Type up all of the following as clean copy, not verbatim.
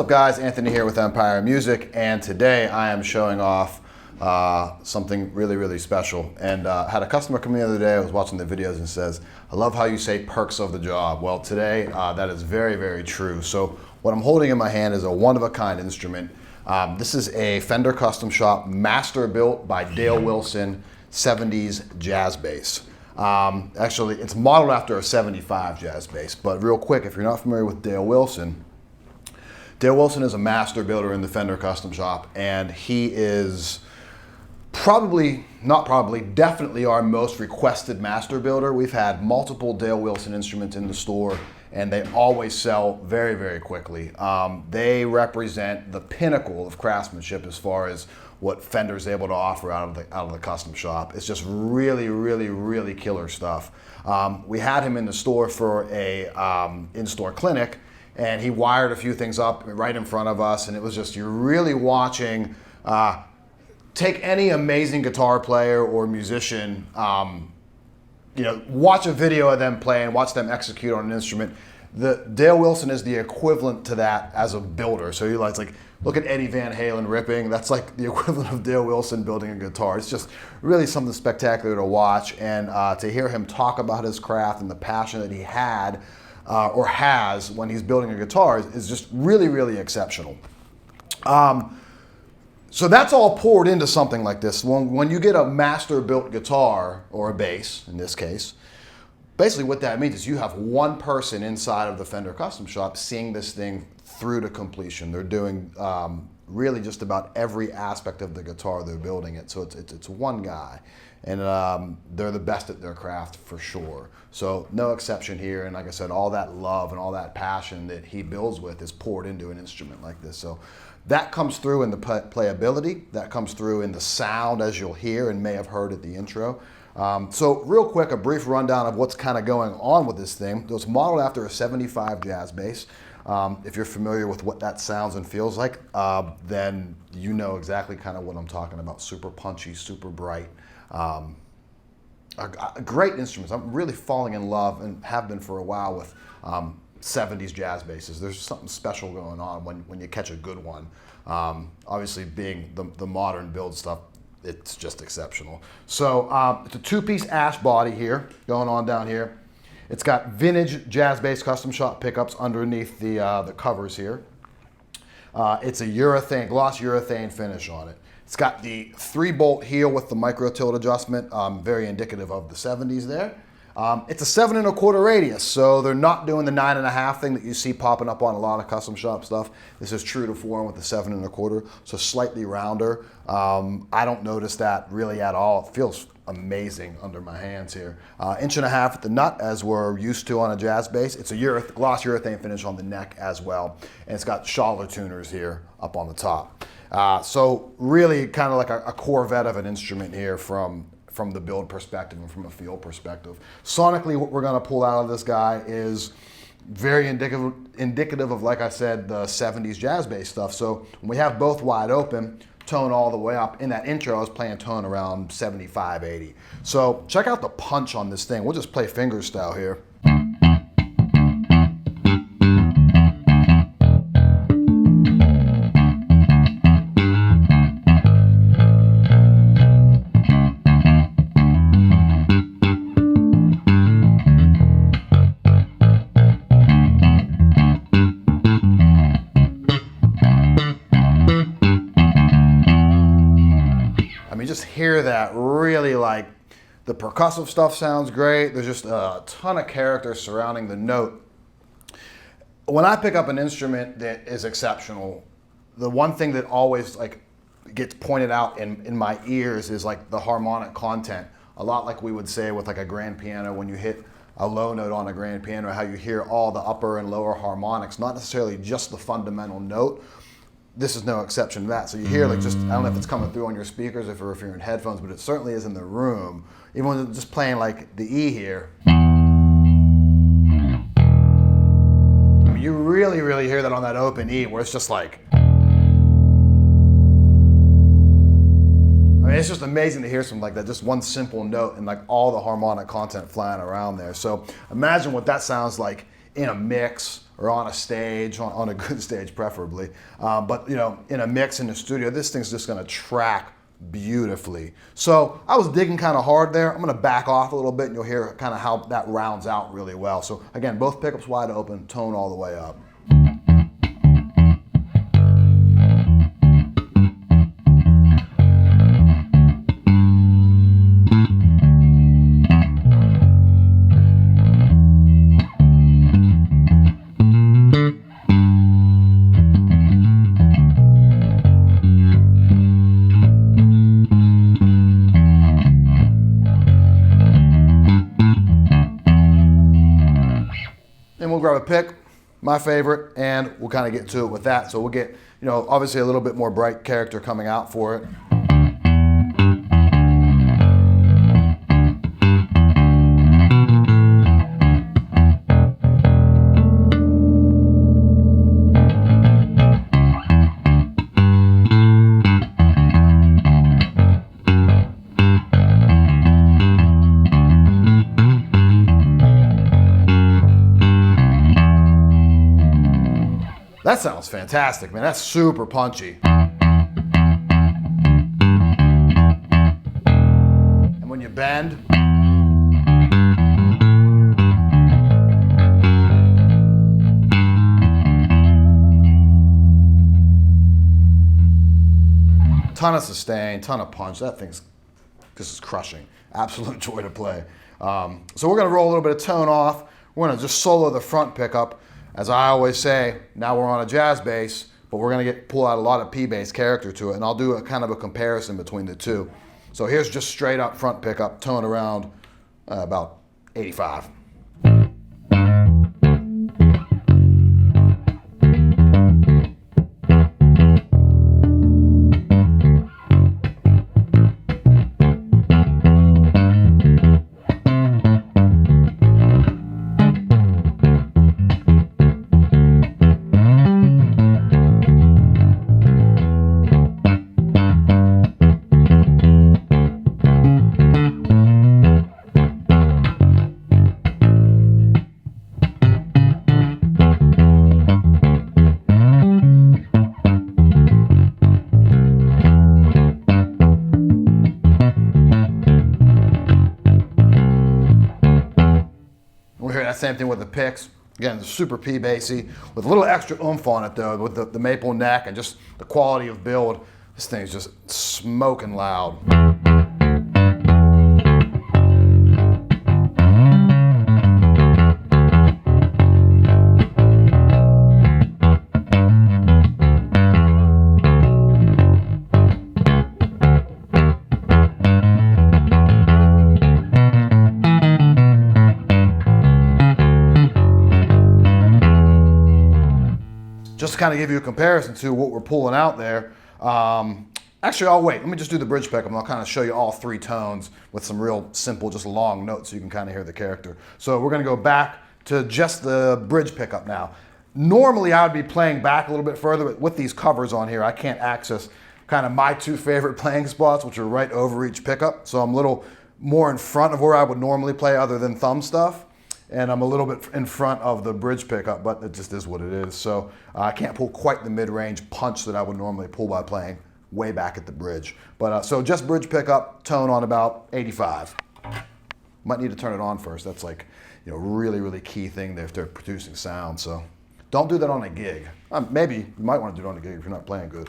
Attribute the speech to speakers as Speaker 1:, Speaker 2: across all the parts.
Speaker 1: up, guys? Anthony here with Empire Music, and today I am showing off something really, really special. And had a customer come in the other day. I was watching the videos and says, "I love how you say perks of the job." Well, today that is very, very true. So what I'm holding in my hand is a one-of-a-kind instrument. This is a Fender Custom Shop Masterbuilt by Dale Wilson 70s jazz bass. Actually, it's modeled after a 75 jazz bass, but real quick, if you're not familiar with Dale Wilson is a master builder in the Fender Custom Shop, and he is definitely our most requested master builder. We've had multiple Dale Wilson instruments in the store, and they always sell very, very quickly. They represent the pinnacle of craftsmanship as far as what Fender's able to offer out of the custom shop. It's just really, really, really killer stuff. We had him in the store for a in-store clinic, and he wired a few things up right in front of us, and it was just, you're really watching, take any amazing guitar player or musician, watch a video of them playing, watch them execute on an instrument. Dale Wilson is the equivalent to that as a builder. So you like look at Eddie Van Halen ripping. That's like the equivalent of Dale Wilson building a guitar. It's just really something spectacular to watch, and to hear him talk about his craft and the passion that he had or has when he's building a guitar is just really, really exceptional. So that's all poured into something like this. When you get a master-built guitar, or a bass in this case, basically what that means is you have one person inside of the Fender Custom Shop seeing this thing through to completion. They're doing really just about every aspect of the guitar they're building it. So it's one guy, and they're the best at their craft for sure. So no exception here, and like I said, all that love and all that passion that he builds with is poured into an instrument like this. So that comes through in the playability, that comes through in the sound, as you'll hear and may have heard at the intro. So real quick, a brief rundown of what's kind of going on with this thing. It was modeled after a 75 jazz bass. If you're familiar with what that sounds and feels like, then you know exactly kind of what I'm talking about. Super punchy, super bright. Great instruments. I'm really falling in love, and have been for a while, with 70s jazz basses. There's something special going on when you catch a good one. Obviously, being the modern build stuff, it's just exceptional. So it's a two-piece ash body here, going on down here. It's got vintage jazz bass custom shop pickups underneath the covers here. It's a gloss urethane finish on it. It's got the 3-bolt heel with the micro tilt adjustment, very indicative of the 70s there. It's a 7 1/4 radius, so they're not doing the 9 1/2 thing that you see popping up on a lot of custom shop stuff. This is true to form with the 7 1/4, so slightly rounder. I don't notice that really at all. It feels amazing under my hands here. 1 1/2 at the nut, as we're used to on a jazz bass. It's a gloss urethane finish on the neck as well, and it's got Schaller tuners here up on the top. So really kind of like a Corvette of an instrument here from the build perspective and from a feel perspective. Sonically, what we're gonna pull out of this guy is very indicative of, like I said, the 70s jazz bass stuff. So when we have both wide open, tone all the way up. In that intro, I was playing tone around 75, 80. So check out the punch on this thing. We'll just play finger style here. Just hear that, really, like, the percussive stuff sounds great. There's just a ton of character surrounding the note. When I pick up an instrument that is exceptional, the one thing that always gets pointed out in my ears is like the harmonic content. A lot like we would say with like a grand piano, when you hit a low note on a grand piano, how you hear all the upper and lower harmonics, not necessarily just the fundamental note. This is no exception to that. So you hear, like, just, I don't know if it's coming through on your speakers or if you're in headphones, but it certainly is in the room. Even when it's just playing like the E here. I mean, you really, really hear that on that open E, where it's just like, I mean, it's just amazing to hear something like that, just one simple note and like all the harmonic content flying around there. So imagine what that sounds like in a mix or on a stage, on a good stage preferably. But you know, in a mix in the studio, this thing's just gonna track beautifully. So I was digging kind of hard there. I'm gonna back off a little bit and you'll hear kind of how that rounds out really well. So again, both pickups wide open, tone all the way up. And we'll grab a pick, my favorite, and we'll kind of get to it with that. So we'll get, you know, obviously a little bit more bright character coming out for it. That sounds fantastic, man. That's super punchy. And when you bend, ton of sustain, ton of punch. That thing's, this is crushing. Absolute joy to play. So we're gonna roll a little bit of tone off. We're gonna just solo the front pickup. As I always say, now we're on a jazz bass, but we're gonna pull out a lot of P-bass character to it, and I'll do a kind of a comparison between the two. So here's just straight up front pickup, tone around about 85. Same thing with the picks. Again, it's super P-bassy with a little extra oomph on it though, with the maple neck and just the quality of build. This thing's just smoking loud. Just to kind of give you a comparison to what we're pulling out there. Actually, I'll wait. Let me just do the bridge pickup and I'll kind of show you all three tones with some real simple, just long notes so you can kind of hear the character. So we're going to go back to just the bridge pickup now. Normally, I would be playing back a little bit further, but with these covers on here, I can't access kind of my two favorite playing spots, which are right over each pickup. So I'm a little more in front of where I would normally play other than thumb stuff. And I'm a little bit in front of the bridge pickup, but it just is what it is. So I can't pull quite the mid-range punch that I would normally pull by playing way back at the bridge. But so just bridge pickup, tone on about 85. Might need to turn it on first. That's like, you know, really, really key thing if they're producing sound. So don't do that on a gig. Maybe you might want to do it on a gig if you're not playing good.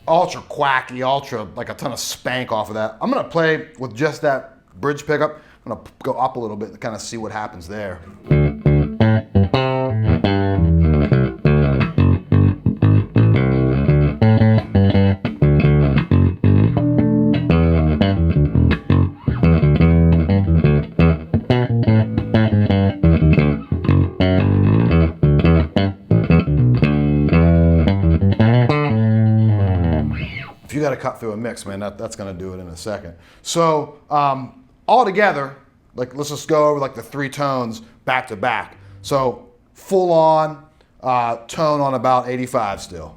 Speaker 1: Ultra quacky, ultra like a ton of spank off of that. I'm gonna play with just that bridge pickup. I'm gonna go up a little bit to kind of see what happens there. to cut through a mix, man. That's going to do it in a second. So all together, like let's just go over like the 3 tones back to back. So full on tone on about 85 still.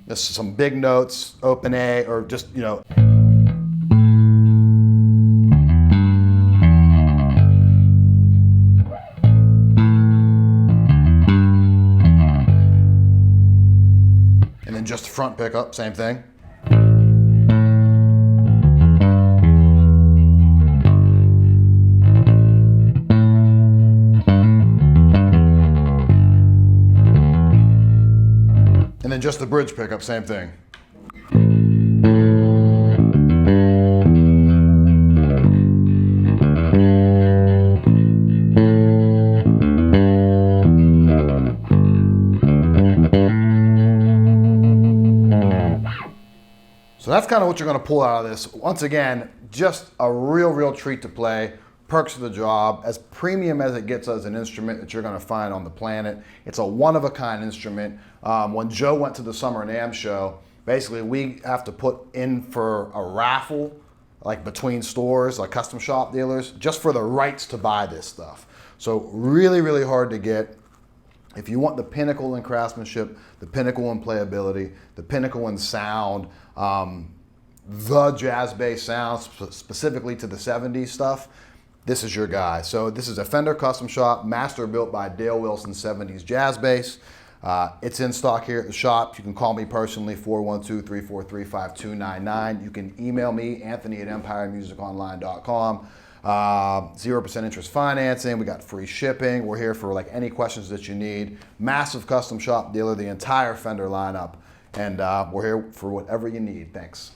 Speaker 1: This is some big notes, open A, or just, you know. And then just the front pickup, same thing. And then just the bridge pickup, same thing. So that's kind of what you're going to pull out of this. Once again, just a real treat to play. Perks of the job, as premium as it gets as an instrument that you're going to find on the planet. It's a one-of-a-kind instrument. When Joe went to the Summer NAMM show, basically we have to put in for a raffle, like between stores, like custom shop dealers, just for the rights to buy this stuff. So really hard to get. If you want the pinnacle in craftsmanship, the pinnacle in playability, the pinnacle in sound, the jazz bass sound, specifically to the 70s stuff, this is your guy. So this is a Fender custom shop, Masterbuilt by Dale Wilson 70s jazz bass. It's in stock here at the shop. You can call me personally, 412-343-5299. You can email me, Anthony@empiremusiconline.com. 0% interest financing. We got free shipping. We're here for like any questions that you need. Massive custom shop dealer, the entire Fender lineup. And we're here for whatever you need. Thanks.